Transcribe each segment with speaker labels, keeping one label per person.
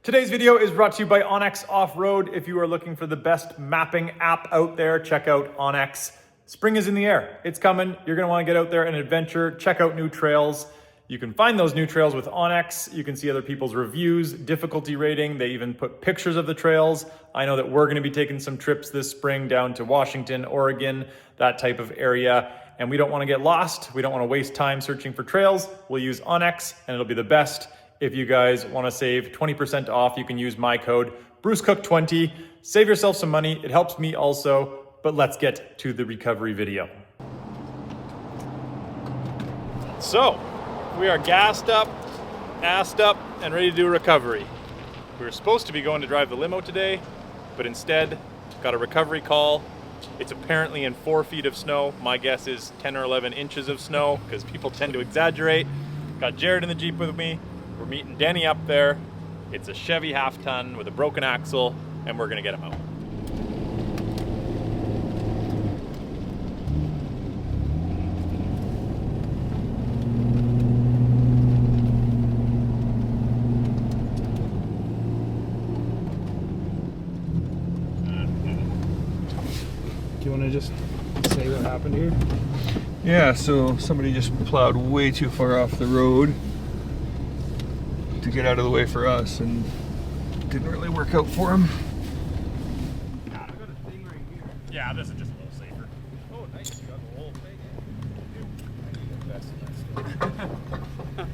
Speaker 1: Today's video is brought to you by onX Off-Road. If you are looking for the best mapping app out there, check out onX. Spring is in the air. It's coming. You're gonna wanna get out there and adventure, check out new trails. You can find those new trails with onX. You can see other people's reviews, difficulty rating. They even put pictures of the trails. I know that we're gonna be taking some trips this spring down to Washington, Oregon, that type of area. And we don't wanna get lost. We don't wanna waste time searching for trails. We'll use onX and it'll be the best. If you guys want to save 20% off, you can use my code BruceCook20. Save yourself some money. It helps me also, but let's get to the recovery video. So, we are gassed up, assed up, and ready to do a recovery. We were supposed to be going to drive the limo today, but instead got a recovery call. It's apparently in 4 feet of snow. My guess is 10 or 11 inches of snow, because people tend to exaggerate. Got Jerrod in the Jeep with me. We're meeting Denny up there. It's a Chevy half-ton with a broken axle, and we're gonna get him out.
Speaker 2: Do you want to just say what happened here?
Speaker 3: Yeah, so somebody just plowed way too far off the road to get out of the way for us, and didn't really work out for him.
Speaker 1: Yeah, I've got a thing right here. Yeah, this is just a little safer. Oh, nice. You got the whole thing. I need to invest in that stuff.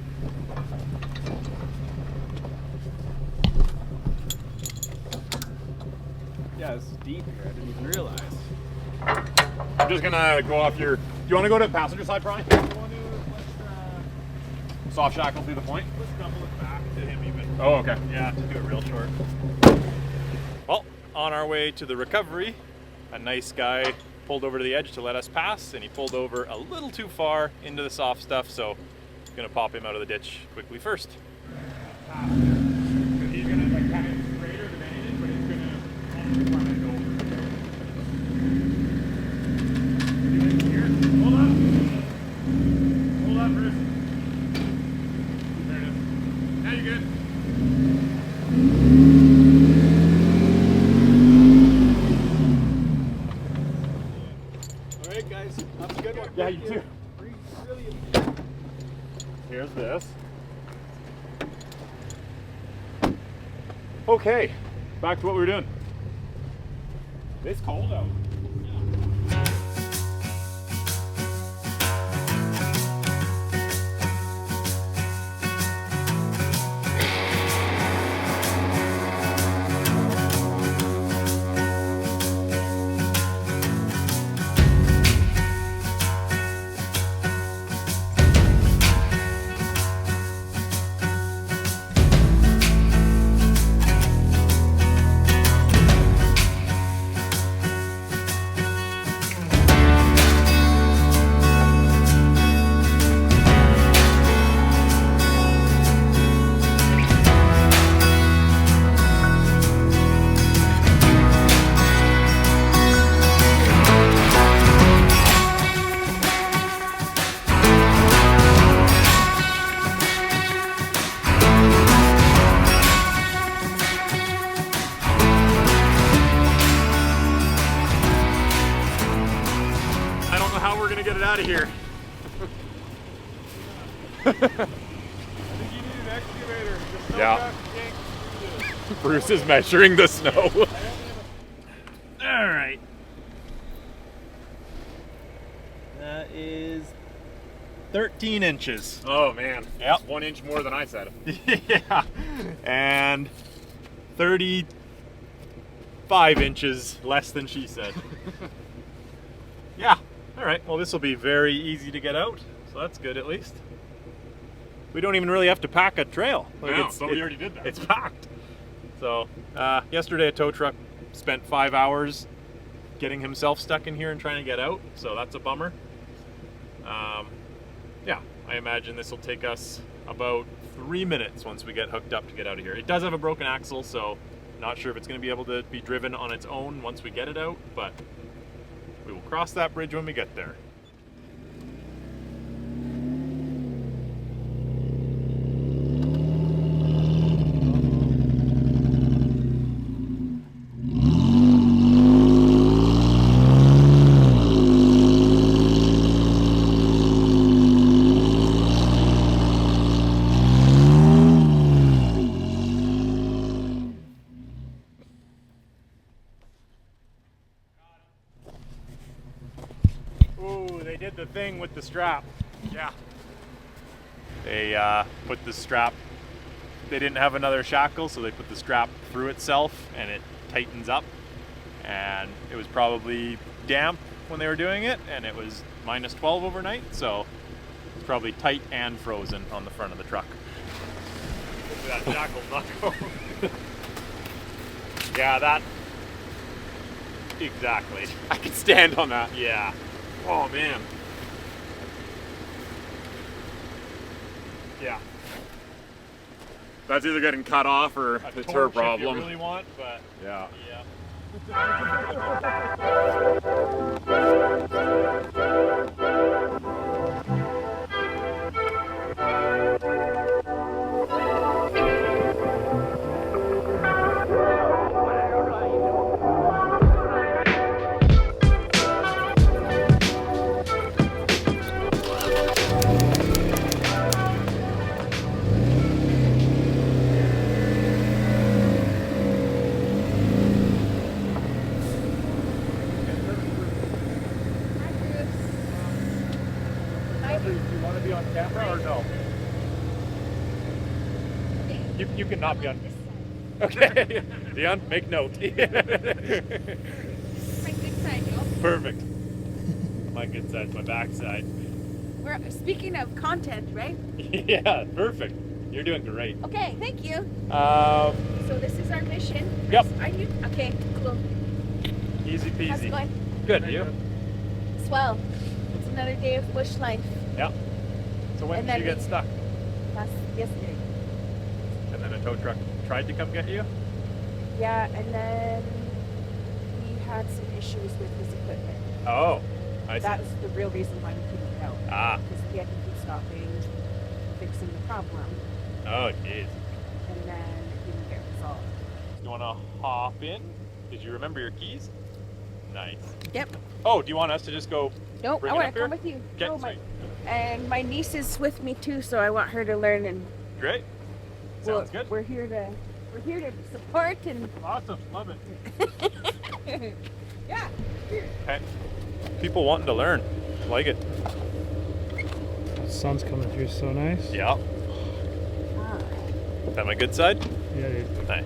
Speaker 1: Yeah, this is deep here. I didn't even realize. I'm just gonna go off your. Do you want to go to the passenger side, Brian? Soft shackle through the point? Let's double it back to him even. Oh, okay. Yeah, to do it real short. Well, on our way to the recovery, a nice guy pulled over to the edge to let us pass, and he pulled over a little too far into the soft stuff, so I'm gonna pop him out of the ditch quickly first. He's gonna like kind of straighter than anything, but he's gonna run it over. Here, hold up. Hold up, Bruce. Now you're good.
Speaker 2: All right, guys. Have a good one.
Speaker 1: Yeah, you too. Here's this. Okay, back to what we were doing. It's cold out. Get it out of here.
Speaker 2: I think you need an excavator. The
Speaker 1: Yeah.
Speaker 2: snowpack
Speaker 1: Bruce is measuring the snow. All right. That is 13 inches.
Speaker 3: Oh man,
Speaker 1: Yep.
Speaker 3: 1 inch more than I said.
Speaker 1: Yeah. And 35 inches less than she said. Yeah. All right, well, this will be very easy to get out, so that's good at least. We don't even really have to pack a trail.
Speaker 3: No, somebody already did that.
Speaker 1: It's packed. So, yesterday a tow truck spent 5 hours getting himself stuck in here and trying to get out, so that's a bummer. Yeah, I imagine this will take us about 3 minutes once we get hooked up to get out of here. It does have a broken axle, so not sure if it's going to be able to be driven on its own once we get it out, but we will cross that bridge when we get there. did the thing with the strap. Yeah. They put the strap, they didn't have another shackle, so they put the strap through itself and it tightens up. And it was probably damp when they were doing it, and it was -12 overnight, so it's probably tight and frozen on the front of the truck. Hopefully that shackle's not going. Yeah, that. Exactly.
Speaker 2: I can stand on that.
Speaker 1: Yeah.
Speaker 2: Oh man.
Speaker 1: Yeah.
Speaker 2: That's either getting cut off or it's her problem.
Speaker 1: If you really want, but
Speaker 2: Yeah.
Speaker 1: yeah. Do you want to be on camera or no? You can not be on. Okay, Dion, make note.
Speaker 4: My good side, yo.
Speaker 1: Perfect. My good side's my back side.
Speaker 4: We're speaking of content, right?
Speaker 1: Yeah, perfect. You're doing great.
Speaker 4: Okay, thank you.
Speaker 1: Um,
Speaker 4: So this is our mission.
Speaker 1: Yep.
Speaker 4: Are you? Okay, cool.
Speaker 1: Easy peasy.
Speaker 4: How's it going?
Speaker 1: Good. You?
Speaker 4: Swell. It's another day of bush life.
Speaker 1: Yeah. So when
Speaker 4: And
Speaker 1: did
Speaker 4: then
Speaker 1: you get
Speaker 4: we-
Speaker 1: stuck?
Speaker 4: Last yesterday.
Speaker 1: And then a tow truck tried to come get you?
Speaker 4: Yeah, and then we had some issues with his equipment.
Speaker 1: Oh, I see.
Speaker 4: That was the real reason why we couldn't get out.
Speaker 1: Ah.
Speaker 4: Because he had to keep stopping, fixing the problem,
Speaker 1: Oh, jeez.
Speaker 4: and then it didn't get resolved.
Speaker 1: You want to hop in? Did you remember your keys? Nice.
Speaker 4: Yep.
Speaker 1: Oh, do you want us to just go?
Speaker 4: Nope,
Speaker 1: Bring
Speaker 4: I
Speaker 1: it
Speaker 4: want
Speaker 1: up
Speaker 4: to come
Speaker 1: here?
Speaker 4: with you.
Speaker 1: Okay,
Speaker 4: No,
Speaker 1: sweet.
Speaker 4: and my niece is with me too, so I want her to learn. And
Speaker 1: Great. Sounds good.
Speaker 4: We're here to support and
Speaker 1: Awesome. Love it.
Speaker 4: yeah.
Speaker 1: Okay. People wanting to learn. Like it.
Speaker 5: The sun's coming through so nice.
Speaker 1: Yeah. Is that my good side?
Speaker 5: Yeah, dude.
Speaker 1: Nice.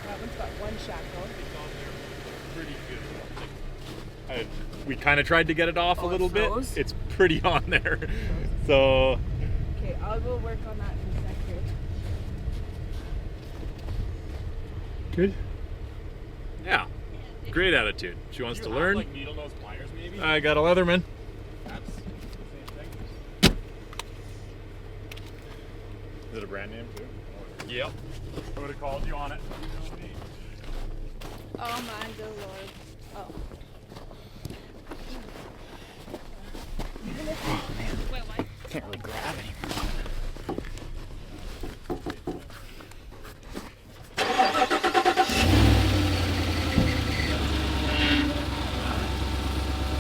Speaker 4: That one's got one shackle.
Speaker 1: Pretty good. We kind of tried to get it off a
Speaker 4: Oh, it
Speaker 1: little bit.
Speaker 4: froze?
Speaker 1: It's pretty on there. So
Speaker 4: Okay, I'll go work on that in a second.
Speaker 5: Good.
Speaker 1: yeah, great attitude. She wants to learn.
Speaker 2: Like needle nose pliers, maybe.
Speaker 1: I got a Leatherman.
Speaker 2: That's the same thing. Is it a brand name too?
Speaker 1: Yep. I would have called you on it.
Speaker 4: Oh my good lord. Oh.
Speaker 2: Can't really grab anymore.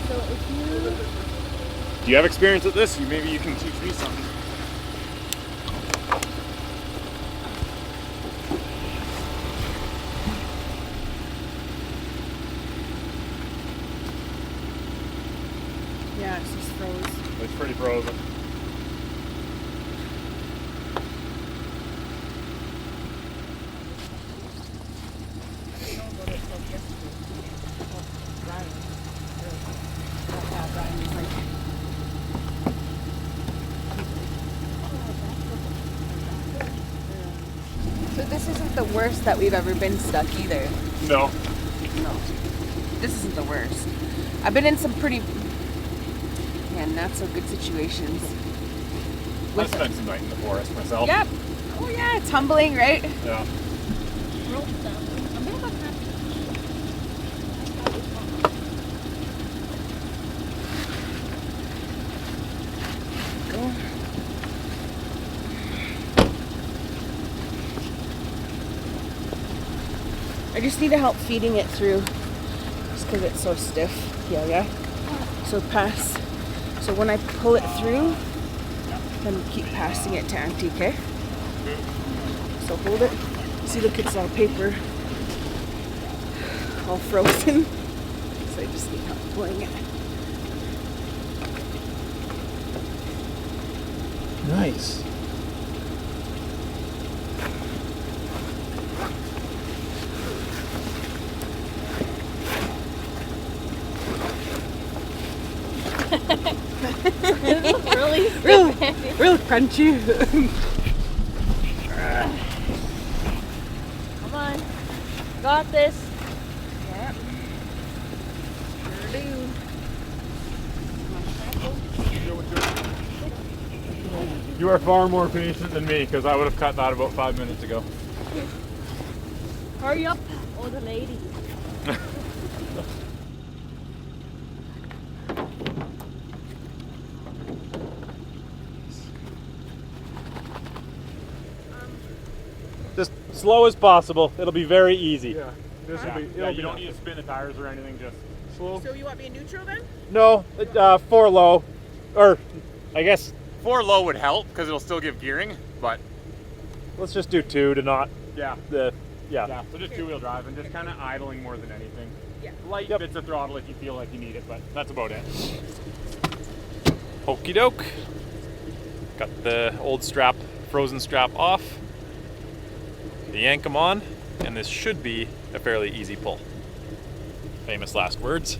Speaker 4: So if you
Speaker 2: Do you have experience with this? Maybe you can teach me something.
Speaker 4: yeah, it's just froze.
Speaker 2: It's pretty frozen.
Speaker 4: So this isn't the worst that we've ever been stuck either.
Speaker 2: No.
Speaker 4: No. This isn't the worst. I've been in some pretty, not so good situations.
Speaker 2: I spent some night in the forest myself.
Speaker 4: Yep. Oh yeah, it's humbling, right?
Speaker 2: Yeah.
Speaker 4: I just need to help feeding it through, just because it's so stiff. Yeah, yeah. So pass. So when I pull it through, then keep passing it to Auntie, okay? So hold it. See, look, it's all paper. All frozen. So I just need help pulling it.
Speaker 3: Nice.
Speaker 4: Real crunchy.
Speaker 6: Come on. Got this.
Speaker 4: Yeah. Sure do.
Speaker 2: You are far more patient than me because I would have cut that about 5 minutes ago.
Speaker 6: Hurry up, older lady.
Speaker 5: Just slow as possible. It'll be very easy.
Speaker 3: Yeah. This will be.
Speaker 2: Yeah, you don't need to spin the tires or anything, just
Speaker 3: slow.
Speaker 4: So you want me in neutral then?
Speaker 5: No, 4 low, or I guess
Speaker 2: 4 low would help because it'll still give gearing, but
Speaker 5: let's just do 2 to not
Speaker 2: yeah.
Speaker 5: the
Speaker 2: Yeah, so just 2-wheel drive and just kind of idling more than anything.
Speaker 4: Yeah.
Speaker 2: Light bits of throttle if you feel like you need it, but that's about it.
Speaker 1: Okie doke. Got the old strap, frozen strap off. Yank them on, and this should be a fairly easy pull. Famous last words.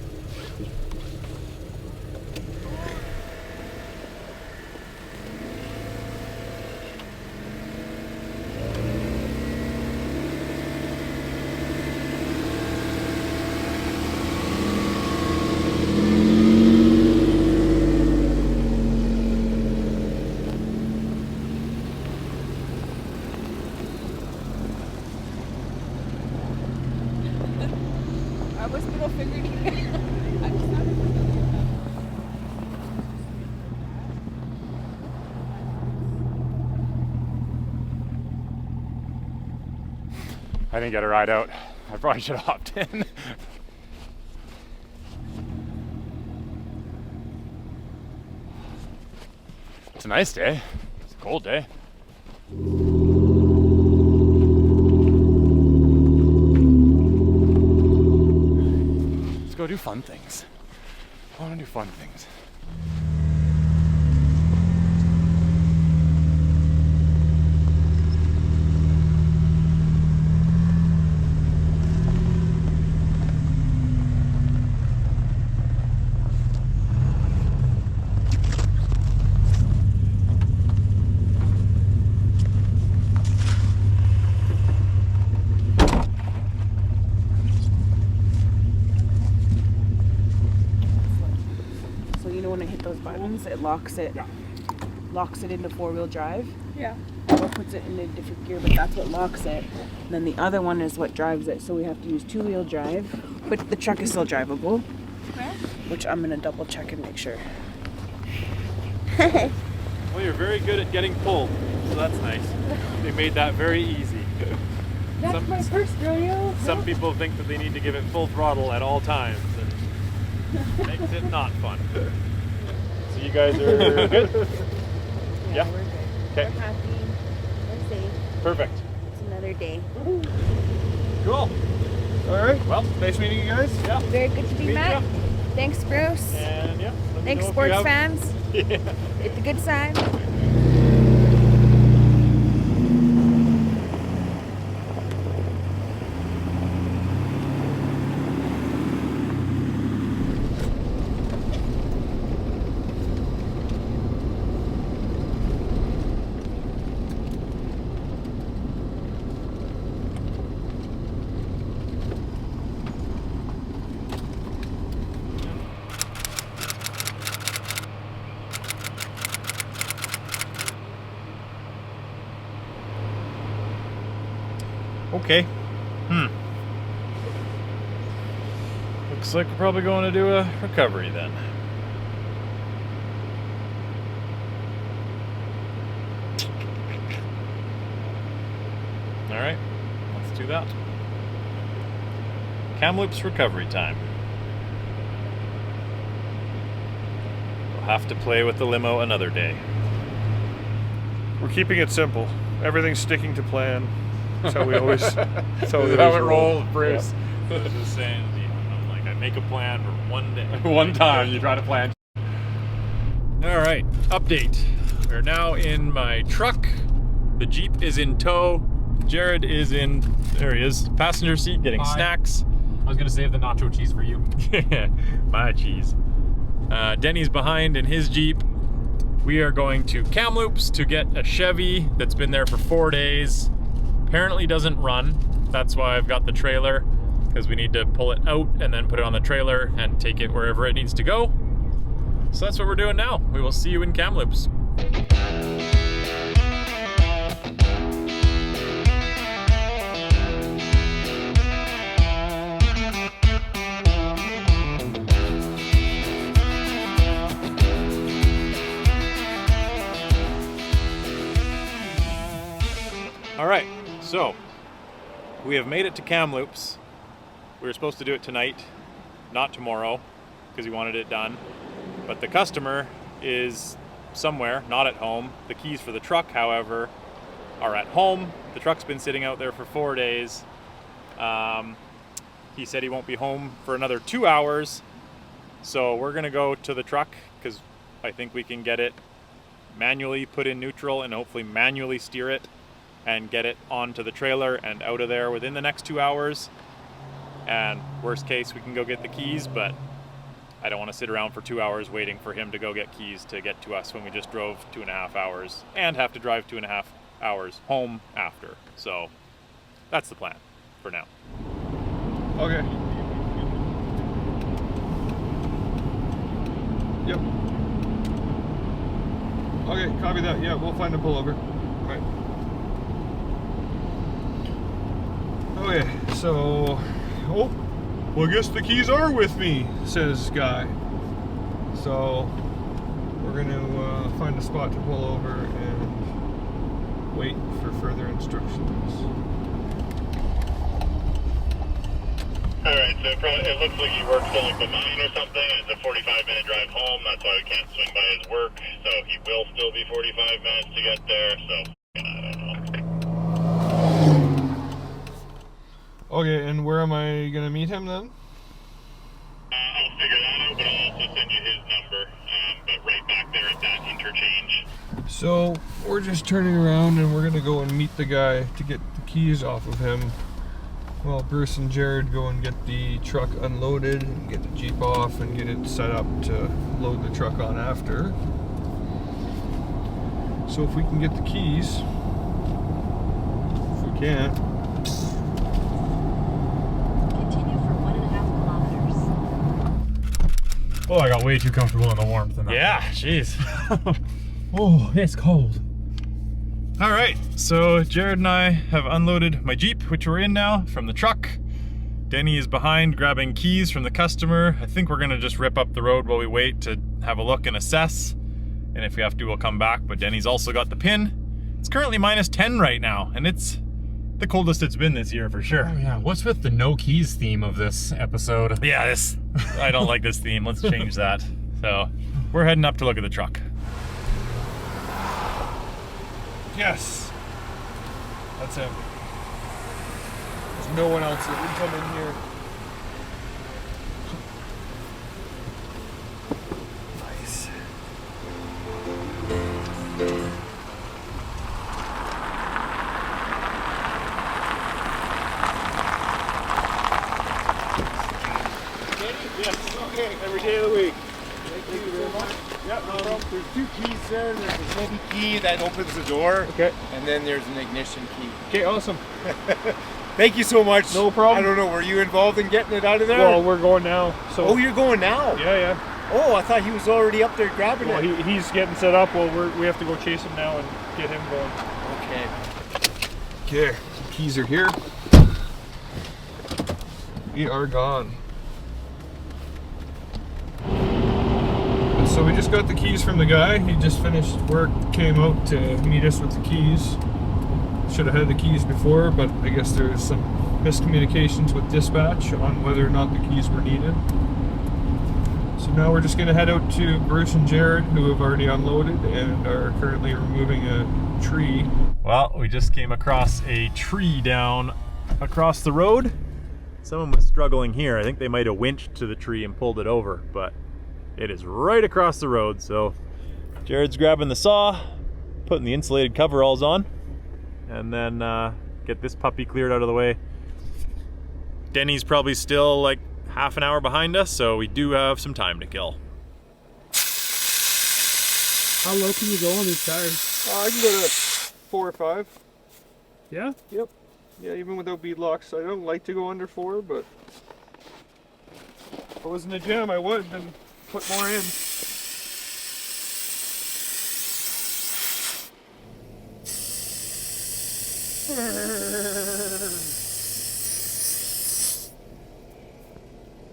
Speaker 4: I was middle fingering.
Speaker 2: I didn't get a ride out. I probably should have hopped in. It's a nice day. It's a cold day. Let's go do fun things. I want to do fun things.
Speaker 4: So you know when I hit those buttons, it locks it into 4-wheel drive.
Speaker 6: Yeah.
Speaker 4: Or puts it in a different gear, but that's what locks it. And then the other one is what drives it. So we have to use 2-wheel drive, but the truck is still drivable.
Speaker 6: Okay.
Speaker 4: Which I'm gonna double check and make sure.
Speaker 5: Well, you're very good at getting pulled, so that's nice. They made that very easy.
Speaker 6: That's my first rodeo.
Speaker 5: Some people think that they need to give it full throttle at all times, and makes it not fun. So you guys are good? Yeah?
Speaker 6: We're good.
Speaker 5: Okay.
Speaker 6: We're happy. We're safe.
Speaker 5: Perfect.
Speaker 6: It's another day.
Speaker 5: Cool. All right. Well, nice meeting you guys. Yeah.
Speaker 6: Very good to be
Speaker 5: Meet
Speaker 6: met.
Speaker 5: ya.
Speaker 6: Thanks, Bruce.
Speaker 5: And yeah. let me
Speaker 6: Thanks,
Speaker 5: know if you
Speaker 6: sports
Speaker 5: have-
Speaker 6: fans.
Speaker 5: Yeah.
Speaker 6: Hit the good side.
Speaker 1: Okay. Looks like we're probably going to do a recovery then. All right, let's do that. Kamloops recovery time.
Speaker 5: have to play with the limo another day.
Speaker 3: We're keeping it simple. Everything's sticking to plan. That's how we always. That's how we
Speaker 2: Is that
Speaker 3: always
Speaker 2: how it
Speaker 3: roll.
Speaker 2: rolls, Bruce?
Speaker 5: Just saying, I'm like, I make a plan for one day.
Speaker 2: One time you try to plan.
Speaker 5: All right, update. We're now in my truck. The Jeep is in tow. Jerrod is in, there he is, passenger seat getting
Speaker 2: Hi.
Speaker 5: snacks.
Speaker 2: I was gonna save the nacho cheese for you.
Speaker 5: My cheese. Denny's behind in his Jeep. We are going to Kamloops to get a Chevy that's been there for 4 days. Apparently doesn't run. That's why I've got the trailer, because we need to pull it out and then put it on the trailer and take it wherever it needs to go. So that's what we're doing now. We will see you in Kamloops. All right, so we have made it to Kamloops. We were supposed to do it tonight, not tomorrow, because we wanted it done. But the customer is somewhere, not at home. The keys for the truck, however, are at home. The truck's been sitting out there for 4 days. He said he won't be home for another 2 hours. So we're gonna go to the truck because I think we can get it manually put in neutral and hopefully manually steer it and get it onto the trailer and out of there within the next 2 hours. And worst case, we can go get the keys, but I don't want to sit around for 2 hours waiting for him to go get keys to get to us when we just drove 2.5 hours and have to drive 2.5 hours home after. So that's the plan for now.
Speaker 3: Okay. Yep. Okay, copy that. Yeah, we'll find a pullover. Right. Okay, so, oh, well, I guess the keys are with me, says Guy. So, we're going to find a spot to pull over and wait for further instructions.
Speaker 7: Alright, so it looks like he works till like the 9 or something. It's a 45-minute drive home. That's why we can't swing by his work. So he will still be 45 minutes to get there. So, I don't know.
Speaker 3: Okay, and where am I going to meet him then?
Speaker 7: I'll figure that out, but I'll also send you his number. But right back there at that interchange.
Speaker 3: So, we're just turning around and we're going to go and meet the guy to get the keys off of him. Well, Bruce and Jerrod go and get the truck unloaded and get the Jeep off and get it set up to load the truck on after. So if we can get the keys, if we can't,
Speaker 8: Continue for 1.5 kilometers.
Speaker 2: Oh, I got way too comfortable in the warmth. In that.
Speaker 5: Yeah, jeez.
Speaker 2: Oh, it's cold.
Speaker 5: All right, so Jerrod and I have unloaded my Jeep, which we're in now, from the truck. Denny is behind grabbing keys from the customer. I think we're gonna just rip up the road while we wait to have a look and assess. And if we have to, we'll come back, but Denny's also got the pin. It's currently -10 right now, and it's the coldest it's been this year for sure.
Speaker 2: Oh yeah, what's with the no keys theme of this episode?
Speaker 5: Yeah, I don't like this theme. Let's change that. So we're heading up to look at the truck.
Speaker 3: yes, that's him. There's no one else that would come in here. Nice. Yes, okay, every day of the week. Thank you very much. Yep, no problem.
Speaker 9: There's 2 keys there. There's a heavy key that opens the door.
Speaker 3: Okay.
Speaker 9: And then there's an ignition key.
Speaker 3: Okay, awesome.
Speaker 9: Thank you so much.
Speaker 3: No problem.
Speaker 9: I don't know, were you involved in getting it out of there?
Speaker 3: Well, we're going now. So.
Speaker 9: Oh, you're going now?
Speaker 3: Yeah.
Speaker 9: Oh, I thought he was already up there grabbing
Speaker 3: Well,
Speaker 9: it.
Speaker 3: he's getting set up. Well, we have to go chase him now and get him going.
Speaker 9: Okay.
Speaker 3: Okay, keys are here. We are gone. So we just got the keys from the guy. He just finished work, came out to meet us with the keys. Should have had the keys before, but I guess there was some miscommunications with dispatch on whether or not the keys were needed. So now we're just gonna head out to Bruce and Jerrod, who have already unloaded and are currently removing a tree.
Speaker 5: Well, we just came across a tree down across the road. Someone was struggling here. I think they might have winched to the tree and pulled it over, but it is right across the road. So Jerrod's grabbing the saw, putting the insulated coveralls on, and then get this puppy cleared out of the way. Denny's probably still like half an hour behind us, so we do have some time to kill.
Speaker 10: How low can you go on these tires?
Speaker 3: I can go to 4 or 5.
Speaker 10: Yeah?
Speaker 3: Yep. Yeah, even without bead locks. I don't like to go under 4, but if I was in a jam, I would and put more in.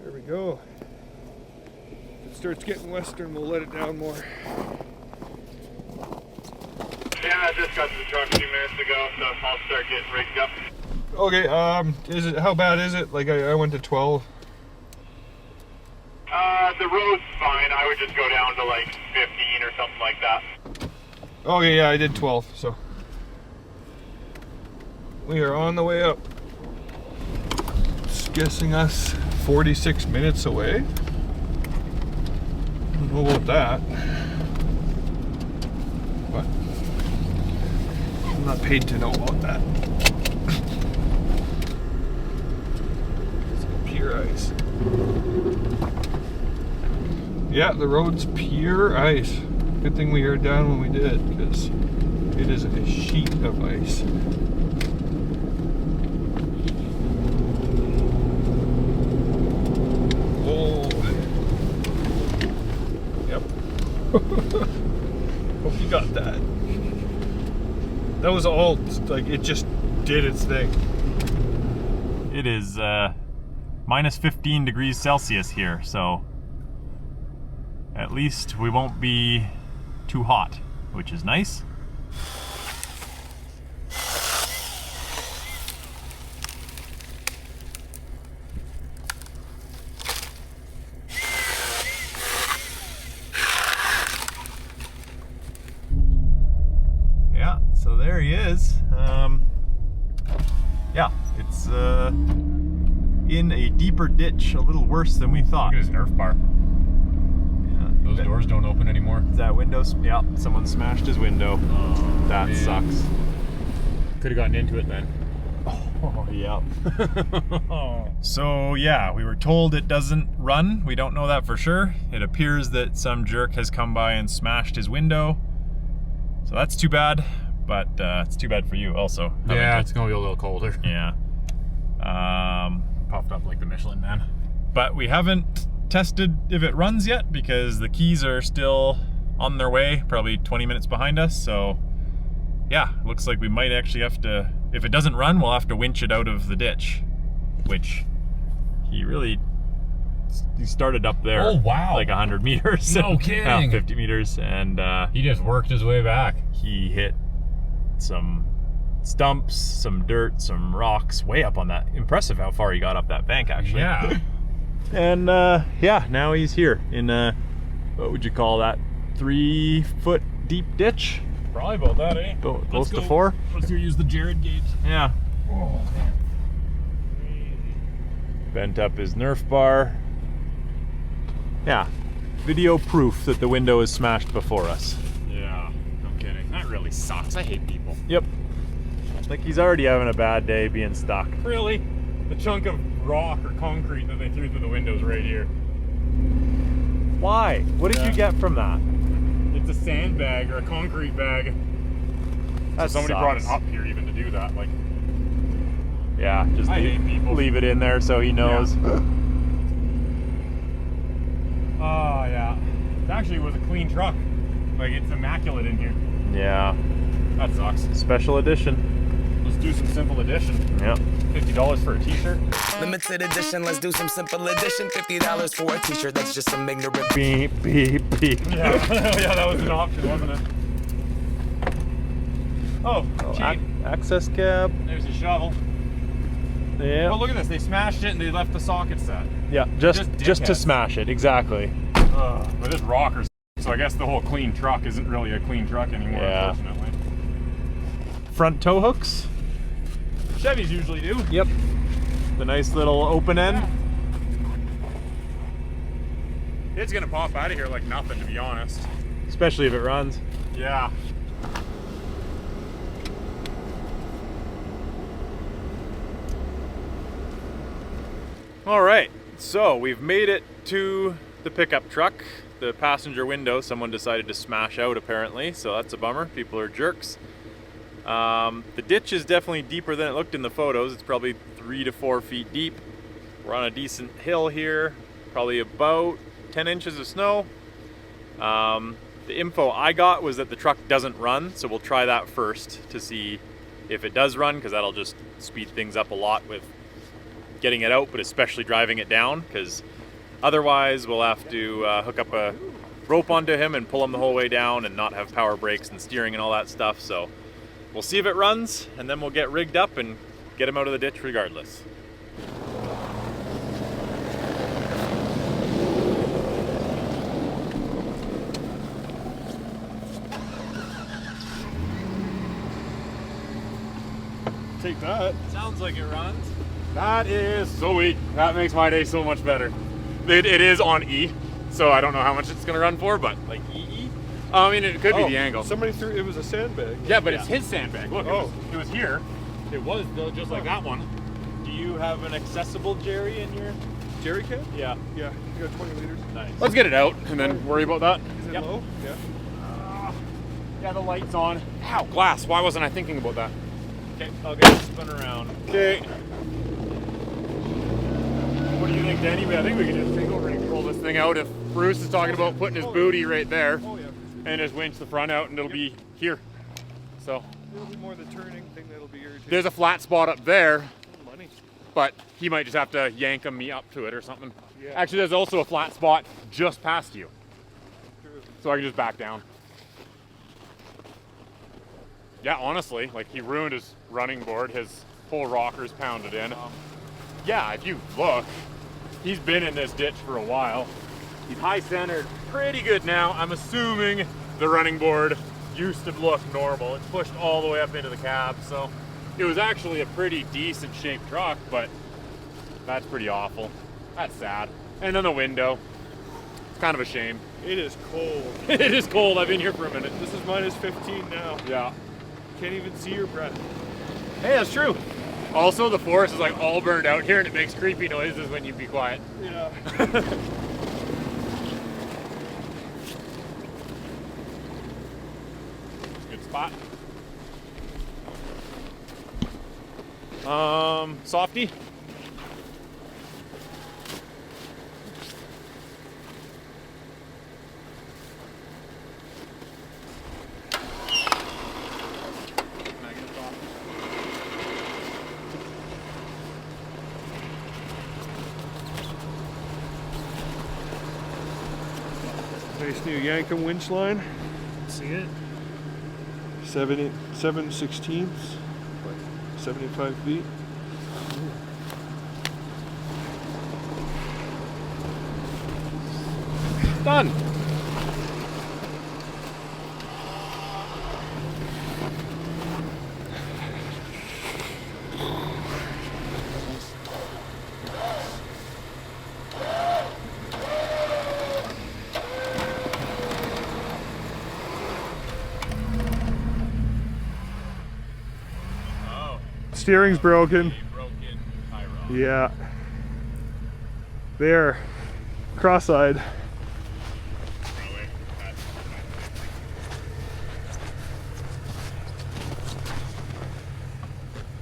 Speaker 3: There we go. If it starts getting western, we'll let it down more.
Speaker 7: Yeah, I just got to the truck a few minutes ago, so I'll start getting rigged up.
Speaker 3: Okay, is it, how bad is it? Like I went to 12.
Speaker 7: The road's fine. I would just go down to like 15 or something like that.
Speaker 3: Okay, yeah, I did 12, so. We are on the way up. It's guessing us 46 minutes away. I don't know about that. But I'm not paid to know about that. It's pure ice. Yeah, the road's pure ice. Good thing we were down when we did, because it is a sheet of ice. Hope you got that. That was all, like, it just did its thing.
Speaker 5: It is minus 15 degrees Celsius here, so at least we won't be too hot, which is nice. Yeah, so there he is. Yeah, it's in a deeper ditch, a little worse than we thought.
Speaker 2: Look at his Nerf bar.
Speaker 5: Yeah,
Speaker 2: Those doors don't open anymore.
Speaker 5: Is that window? Yeah, someone smashed his window.
Speaker 2: Oh,
Speaker 5: that
Speaker 2: man.
Speaker 5: sucks.
Speaker 2: Could have gotten into it then.
Speaker 5: Oh, yeah. So yeah, we were told it doesn't run. We don't know that for sure. It appears that some jerk has come by and smashed his window. So that's too bad, but it's too bad for you also.
Speaker 2: Yeah, it's gonna be a little colder.
Speaker 5: Yeah.
Speaker 2: Puffed up like the Michelin Man.
Speaker 5: But we haven't tested if it runs yet because the keys are still on their way, probably 20 minutes behind us. So yeah, looks like we might actually have to, if it doesn't run, we'll have to winch it out of the ditch, which he started up there.
Speaker 2: Oh, wow.
Speaker 5: Like 100 meters.
Speaker 2: No kidding.
Speaker 5: 50 meters, and
Speaker 2: He just worked his way back.
Speaker 5: he hit some stumps, some dirt, some rocks way up on that. Impressive how far he got up that bank, actually.
Speaker 2: Yeah.
Speaker 5: And yeah, now he's here in a, what would you call that, 3 foot deep ditch?
Speaker 2: Probably about that, eh?
Speaker 5: Close to 4?
Speaker 2: Let's go use the Jerrod gauge.
Speaker 5: Yeah.
Speaker 2: Oh, man.
Speaker 5: Bent up his Nerf bar. Yeah, video proof that the window is smashed before us.
Speaker 2: Yeah, no kidding. That really sucks. I hate people.
Speaker 5: Yep. Like he's already having a bad day being stuck.
Speaker 2: Really? The chunk of rock or concrete that they threw through the windows right here.
Speaker 5: Why? What did you get from that?
Speaker 2: It's a sandbag or a concrete bag.
Speaker 5: That
Speaker 2: So somebody
Speaker 5: sucks.
Speaker 2: brought it up here even to do that. Like,
Speaker 5: Yeah, just
Speaker 2: I hate people.
Speaker 5: leave it in there so he knows.
Speaker 2: oh yeah. It actually was a clean truck. Like, it's immaculate in here.
Speaker 5: Yeah,
Speaker 2: That sucks.
Speaker 5: special edition.
Speaker 2: Let's do some simple edition.
Speaker 5: Yep.
Speaker 2: $50 for a t-shirt.
Speaker 11: Limited edition, let's do some simple edition. $50 for a t-shirt, that's just some ignorant.
Speaker 5: Beep, beep, beep.
Speaker 2: Yeah, yeah, that was an option, wasn't it? Oh, cheap.
Speaker 5: Access cab.
Speaker 2: There's a shovel.
Speaker 5: Yeah.
Speaker 2: Oh, look at this. They smashed it and they left the socket set.
Speaker 5: Yeah, just to
Speaker 2: dickheads.
Speaker 5: smash it, exactly.
Speaker 2: But this rocker's, so I guess the whole clean truck isn't really a clean truck anymore,
Speaker 5: Yeah.
Speaker 2: unfortunately.
Speaker 1: Front tow hooks.
Speaker 2: Chevys usually do.
Speaker 1: Yep. The nice little open end.
Speaker 2: It's gonna pop out of here like nothing, to be honest.
Speaker 1: Especially if it runs.
Speaker 2: Yeah.
Speaker 5: All right, so we've made it to the pickup truck. The passenger window, someone decided to smash out apparently, so that's a bummer. People are jerks. The ditch is definitely deeper than it looked in the photos. It's probably 3 to 4 feet deep. We're on a decent hill here, probably about 10 inches of snow. The info I got was that the truck doesn't run, so we'll try that first to see if it does run, because that'll just speed things up a lot with getting it out, but especially driving it down, because otherwise we'll have to hook up a rope onto him and pull him the whole way down and not have power brakes and steering and all that stuff. So we'll see if it runs, and then we'll get rigged up and get him out of the ditch regardless.
Speaker 3: Take that.
Speaker 5: Sounds like it runs.
Speaker 2: That is sweet. That makes my day so much better. It is on E, so I don't know how much it's gonna run for, but
Speaker 5: Like EE?
Speaker 2: I mean, it could be the angle.
Speaker 3: Somebody threw, it was a sandbag.
Speaker 2: Yeah, but it's his sandbag. Look,
Speaker 3: Oh.
Speaker 2: it was here. It was though, just like that one.
Speaker 5: Do you have an accessible Jerry in your...
Speaker 3: Jerry can?
Speaker 5: Yeah.
Speaker 3: Yeah, you got 20 liters.
Speaker 5: Nice.
Speaker 2: Let's get it out and then worry about that.
Speaker 3: Is it
Speaker 5: Yep.
Speaker 3: low? Yeah.
Speaker 2: Yeah, the light's on. Ow, glass. Why wasn't I thinking about that?
Speaker 5: Okay, I'll get it spun around.
Speaker 2: Okay. What do you think, Denny? I think we can just take over and roll this thing out. If Bruce is talking about putting his booty right there
Speaker 3: Oh, yeah.
Speaker 2: and just winch the front out, and it'll be here. So
Speaker 3: It'll be more the turning thing that'll be irritating.
Speaker 2: there's a flat spot up there,
Speaker 3: Money.
Speaker 2: but he might just have to yank me up to it or something.
Speaker 3: Yeah.
Speaker 2: Actually, there's also a flat spot just past you,
Speaker 3: True.
Speaker 2: so I can just back down. Yeah, honestly, like he ruined his running board. His whole rocker's pounded in. Yeah, if you look, he's been in this ditch for a while. He's high centered, pretty good now. I'm assuming the running board used to look normal. It's pushed all the way up into the cab, so it was actually a pretty decent shaped truck, but that's pretty awful. That's sad. And then the window. It's kind of a shame.
Speaker 3: It is cold.
Speaker 2: It is cold. I've been here for a minute.
Speaker 3: This is minus 15 now.
Speaker 2: Yeah.
Speaker 3: Can't even see your breath.
Speaker 2: Hey, that's true. Also, the forest is like all burned out here, and it makes creepy noises when you be quiet.
Speaker 3: Yeah.
Speaker 2: Good spot. Softy.
Speaker 3: Nice new Yankum winch line.
Speaker 10: See it?
Speaker 3: 7/16, 75 feet.
Speaker 2: Done.
Speaker 3: Steering's broken.
Speaker 5: Broken tie rod.
Speaker 3: Yeah. There. Cross-eyed.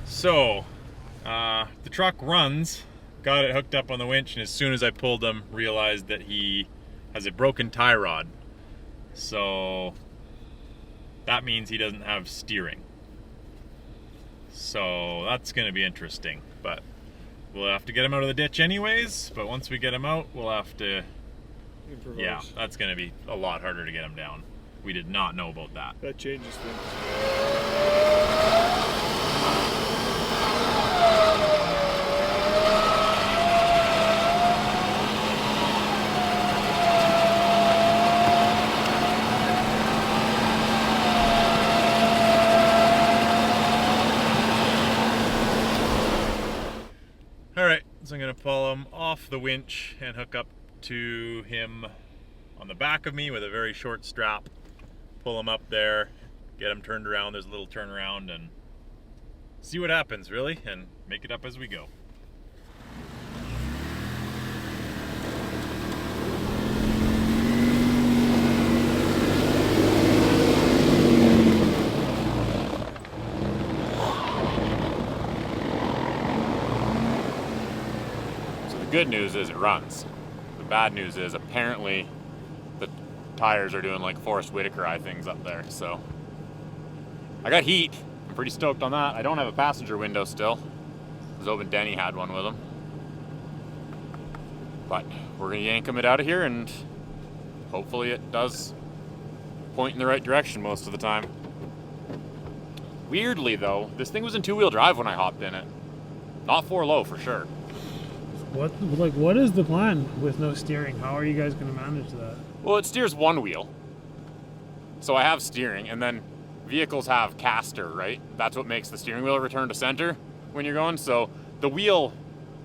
Speaker 5: So, the truck runs, got it hooked up on the winch, and as soon as I pulled him, realized that he has a broken tie rod. So, that means he doesn't have steering. So, that's going to be interesting, but we'll have to get him out of the ditch anyways, but once we get him out, we'll have to,
Speaker 3: Improvise.
Speaker 5: yeah, that's going to be a lot harder to get him down. We did not know about that.
Speaker 3: That changes things.
Speaker 5: All right, so I'm gonna pull him off the winch and hook up to him on the back of me with a very short strap. Pull him up there, get him turned around. There's a little turnaround, and see what happens, really, and make it up as we go. The good news is it runs. The bad news is apparently the tires are doing like Forrest Whitaker things up there. So I got heat. I'm pretty stoked on that. I don't have a passenger window still. I was hoping Denny had one with him. But we're gonna yank him out of here, and hopefully it does point in the right direction most of the time. Weirdly though, this thing was in two-wheel drive when I hopped in it. Not 4-low for sure.
Speaker 10: What is the plan with no steering? How are you guys going to manage that?
Speaker 2: Well, it steers one wheel. So I have steering, and then vehicles have caster, right? That's what makes the steering wheel return to center when you're going. So the wheel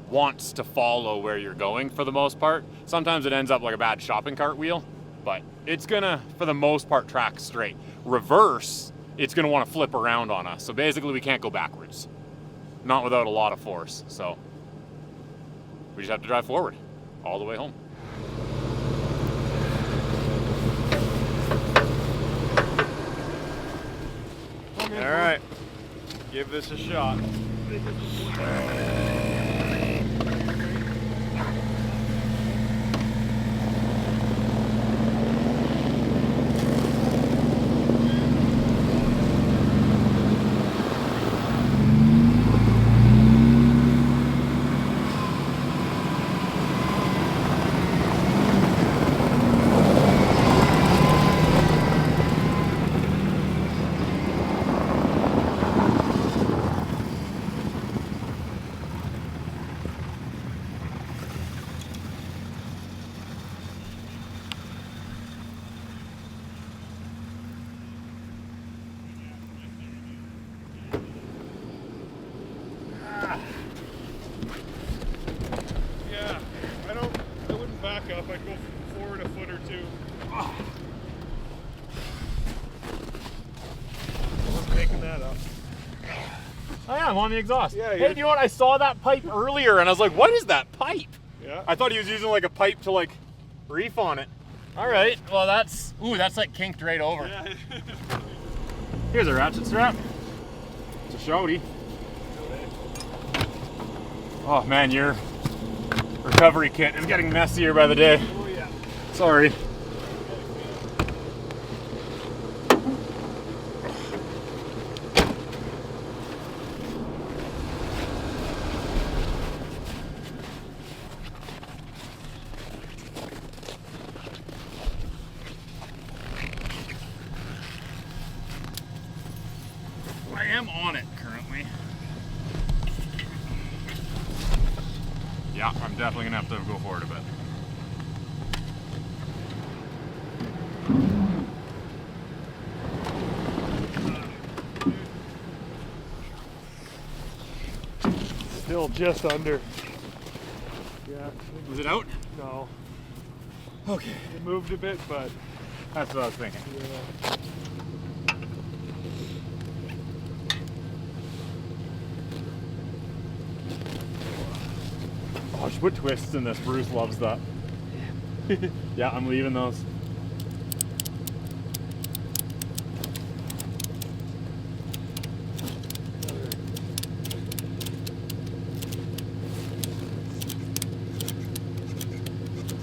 Speaker 2: wants to follow where you're going for the most part. Sometimes it ends up like a bad shopping cart wheel, but it's gonna, for the most part, track straight. Reverse, it's gonna want to flip around on us. So basically we can't go backwards. Not without a lot of force, so we just have to drive forward all the way home.
Speaker 5: All right, give this a shot.
Speaker 3: Up, I'd go forward a foot or two. I wasn't making that up.
Speaker 2: Oh yeah, I'm on the exhaust.
Speaker 3: Yeah,
Speaker 2: hey, do you know what? I saw that pipe earlier and I was like, what is that pipe?
Speaker 3: Yeah.
Speaker 2: I thought he was using like a pipe to like reef on it. All right, well that's like kinked right over.
Speaker 3: Yeah.
Speaker 2: Here's a ratchet strap. It's a shouty. Oh man, your recovery kit is getting messier by the day.
Speaker 3: Oh yeah.
Speaker 2: Sorry. I am on it currently. Yeah, I'm definitely gonna have to go forward a bit.
Speaker 3: Still just under. Yeah.
Speaker 2: Was it out?
Speaker 3: No.
Speaker 2: Okay.
Speaker 3: It moved a bit, but
Speaker 2: That's what I was thinking.
Speaker 3: yeah.
Speaker 2: Oh, I should put twists in this. Bruce loves that. Yeah, I'm leaving those.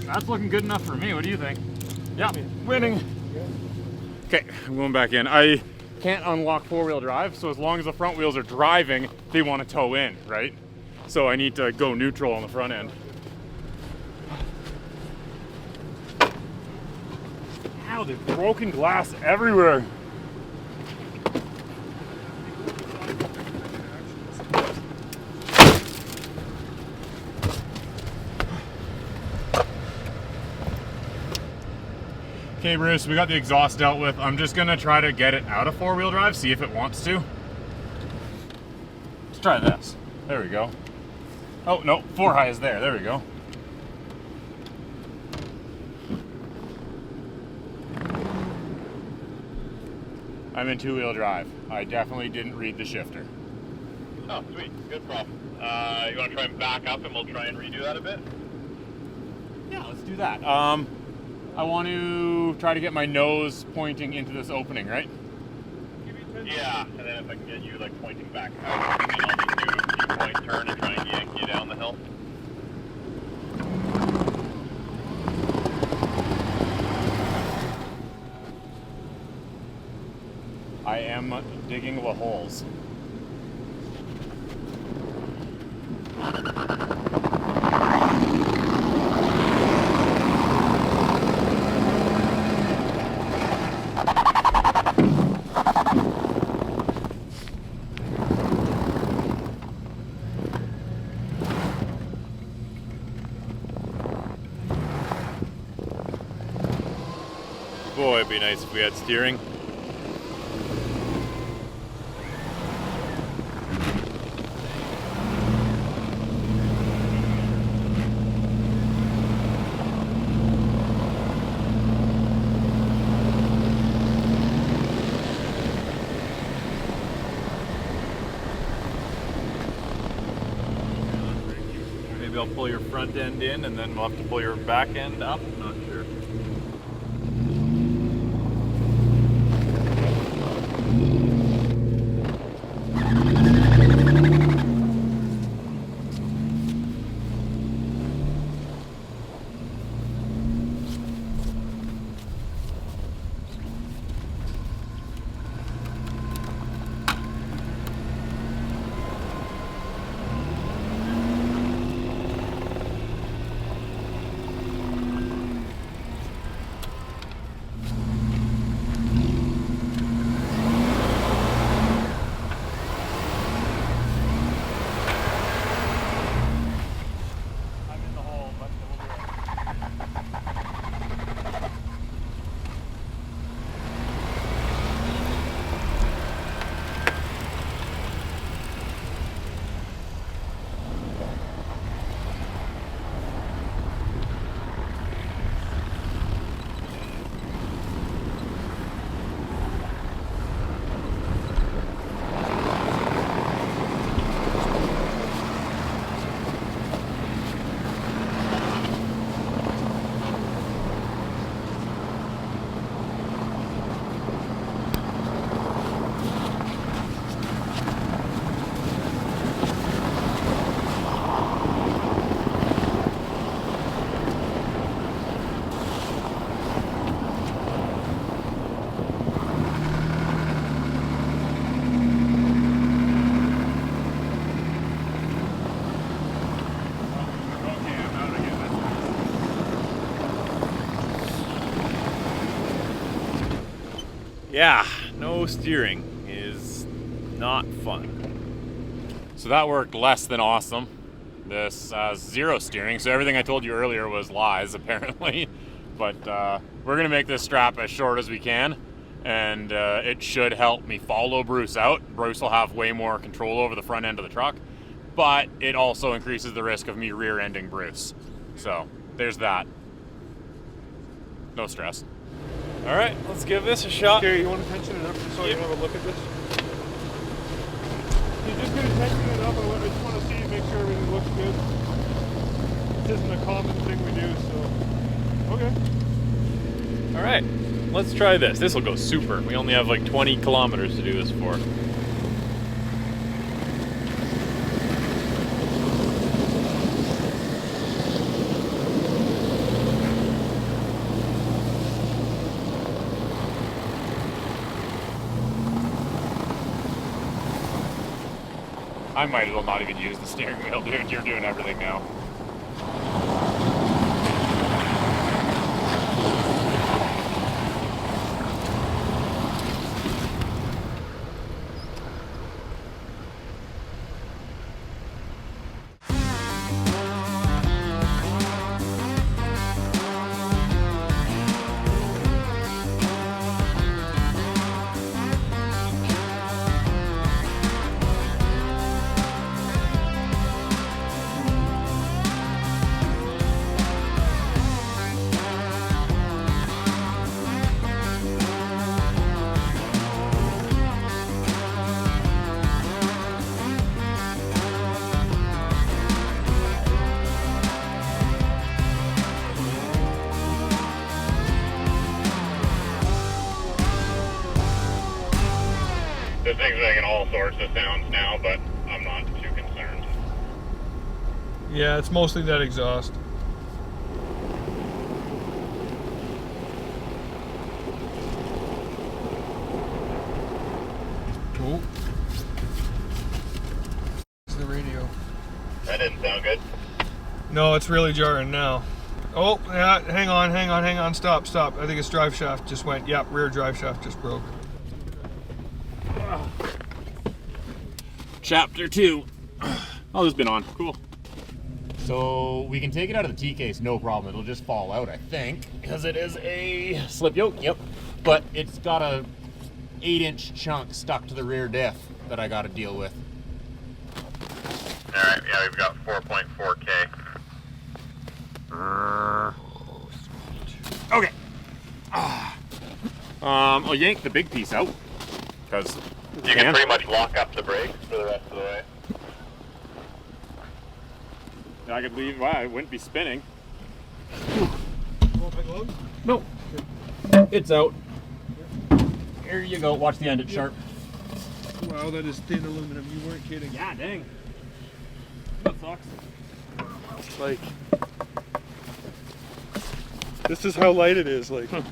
Speaker 2: That's looking good enough for me. What do you think? Yeah, winning. Okay, I'm going back in. I can't unlock four-wheel drive, so as long as the front wheels are driving, they want to tow in, right? So I need to go neutral on the front end. Ow, there's broken glass everywhere. Okay, Bruce, we got the exhaust dealt with. I'm just gonna try to get it out of four-wheel drive, see if it wants to. Let's try this. There we go. Oh, no, 4 high is there. There we go. I'm in 2-wheel drive. I definitely didn't read the shifter.
Speaker 7: Oh, sweet. Good problem. You want to try and back up and we'll try and redo that a bit?
Speaker 2: Yeah, let's do that. I want to try to get my nose pointing into this opening, right?
Speaker 7: Yeah, and then if I can get you like pointing back out, and then I'll just do a few-point turn and try and yank you down the hill.
Speaker 2: I am digging the holes.
Speaker 5: Boy, it'd be nice if we had steering. Maybe I'll pull your front end in and then we'll have to pull your back end up. Not sure. Yeah, no steering is not fun.
Speaker 2: So that worked less than awesome. This 0 steering, so everything I told you earlier was lies apparently. But we're gonna make this strap as short as we can, and it should help me follow Bruce out. Bruce will have way more control over the front end of the truck, but it also increases the risk of me rear-ending Bruce. So there's that. No stress.
Speaker 5: All right, let's give this a shot.
Speaker 3: Okay, you want to tension it up just so I can have a look at this? You're just going to tension it up. I just want to see, make sure everything looks good. This isn't a common thing we do, so okay.
Speaker 5: All right, let's try this. This will go super. We only have like 20 kilometers to do this for.
Speaker 2: I might as well not even use the steering wheel, dude. You're doing everything now.
Speaker 7: the sounds now, but I'm not too concerned.
Speaker 3: Yeah, it's mostly that exhaust. Oh. It's the radio.
Speaker 7: That didn't sound good.
Speaker 3: No, it's really jarring now. Oh, yeah, hang on, stop. I think its drive shaft just went, yep, rear drive shaft just broke.
Speaker 2: Chapter 2. Oh, this has been on. Cool. So we can take it out of the T-case, no problem. It'll just fall out, I think, because it is a slip yoke. Yep. But it's got a 8-inch chunk stuck to the rear diff that I got to deal with.
Speaker 7: All right, yeah, we've got 4.4K.
Speaker 2: Okay. I'll yank the big piece out because
Speaker 7: You can pretty much lock up the brakes for the rest of the way.
Speaker 2: I could leave. Wow, I wouldn't be spinning.
Speaker 3: No.
Speaker 2: It's out. Here you go. Watch the end. It's sharp.
Speaker 3: Wow, that is thin aluminum. You weren't kidding.
Speaker 2: Yeah, dang. That sucks.
Speaker 3: Like, this is how light it is. Like, I've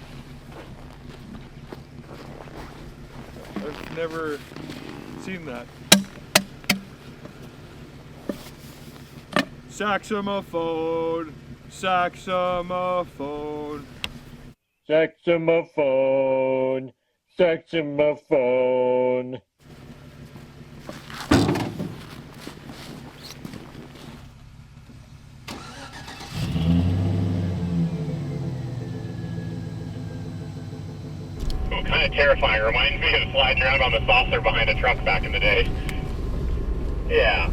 Speaker 3: never seen that. Saxophone, saxophone.
Speaker 2: Saxophone, saxophone.
Speaker 7: Oh, kind of terrifying. Reminds me of sliding around on the saucer behind a truck back in the day. Yeah.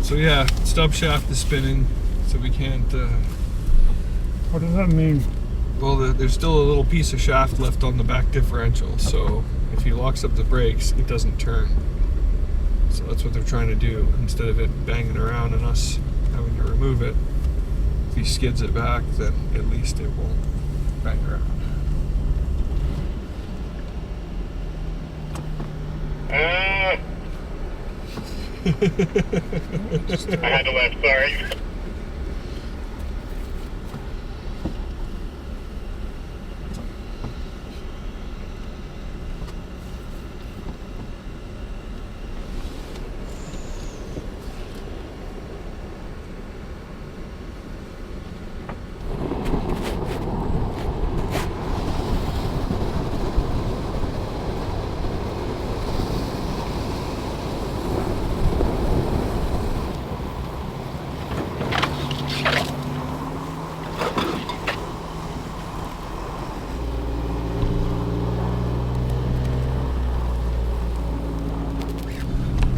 Speaker 3: So yeah, stub shaft is spinning, so we can't.
Speaker 10: What does that mean?
Speaker 3: Well, there's still a little piece of shaft left on the back differential, so if he locks up the brakes, it doesn't turn. So that's what they're trying to do. Instead of it banging around and us having to remove it, if he skids it back, then at least it won't bang around.
Speaker 7: I had to left, sorry.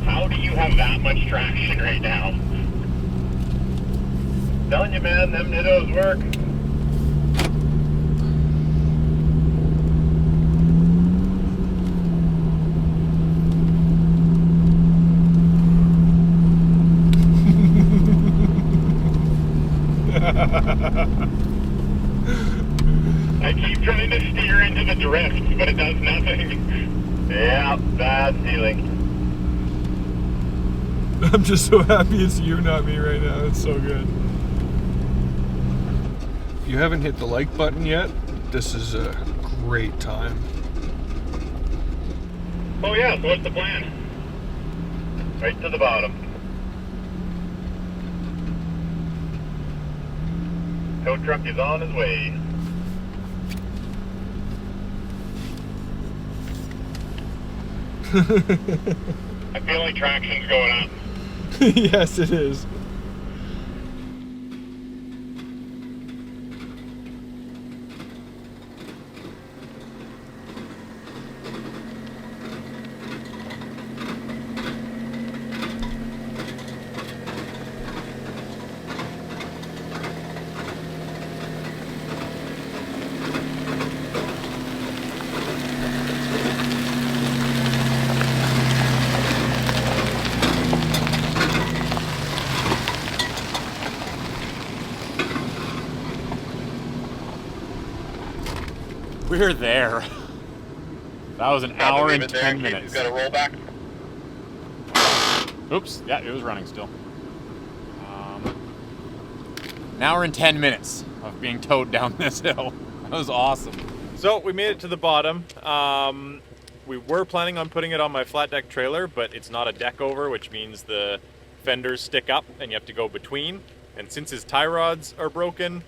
Speaker 7: How do you have that much traction right now? Telling you, man, them nittos work. I keep trying to steer into the drift, but it does nothing. Yeah, bad feeling.
Speaker 3: I'm just so happy it's you, not me right now. It's so good. If you haven't hit the like button yet, this is a great time.
Speaker 7: Oh yeah, so what's the plan? Right to the bottom. Tow truck is on his way. I feel like traction's going up.
Speaker 3: Yes, it is.
Speaker 2: We're there. That was an hour and 10 minutes.
Speaker 7: He's got a rollback.
Speaker 2: Oops, yeah, it was running still. An hour and 10 minutes of being towed down this hill. That was awesome.
Speaker 5: So we made it to the bottom. We were planning on putting it on my flat deck trailer, but it's not a deck over, which means the fenders stick up and you have to go between. And since his tie rods are broken,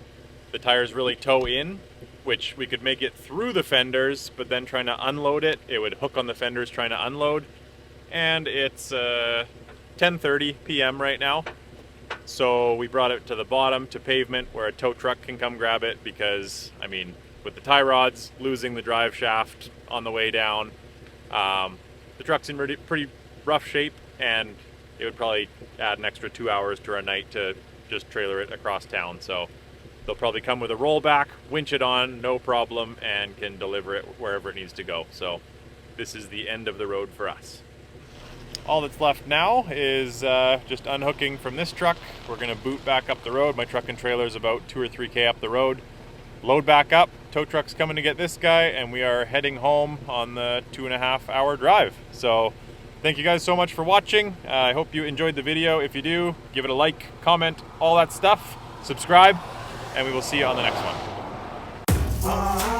Speaker 5: the tires really tow in, which we could make it through the fenders, but then trying to unload it, it would hook on the fenders trying to unload. And it's 10:30 p.m. right now. So we brought it to the bottom to pavement where a tow truck can come grab it because, I mean, with the tie rods, losing the drive shaft on the way down, the truck's in pretty rough shape, and it would probably add an extra 2 hours to our night to just trailer it across town. So they'll probably come with a rollback, winch it on, no problem, and can deliver it wherever it needs to go. So this is the end of the road for us. All that's left now is just unhooking from this truck. We're gonna boot back up the road. My truck and trailer is about 2 or 3K up the road. Load back up, tow truck's coming to get this guy, and we are heading home on the 2.5-hour drive. So thank you guys so much for watching. I hope you enjoyed the video. If you do, give it a like, comment, all that stuff, subscribe, and we will see you on the next one.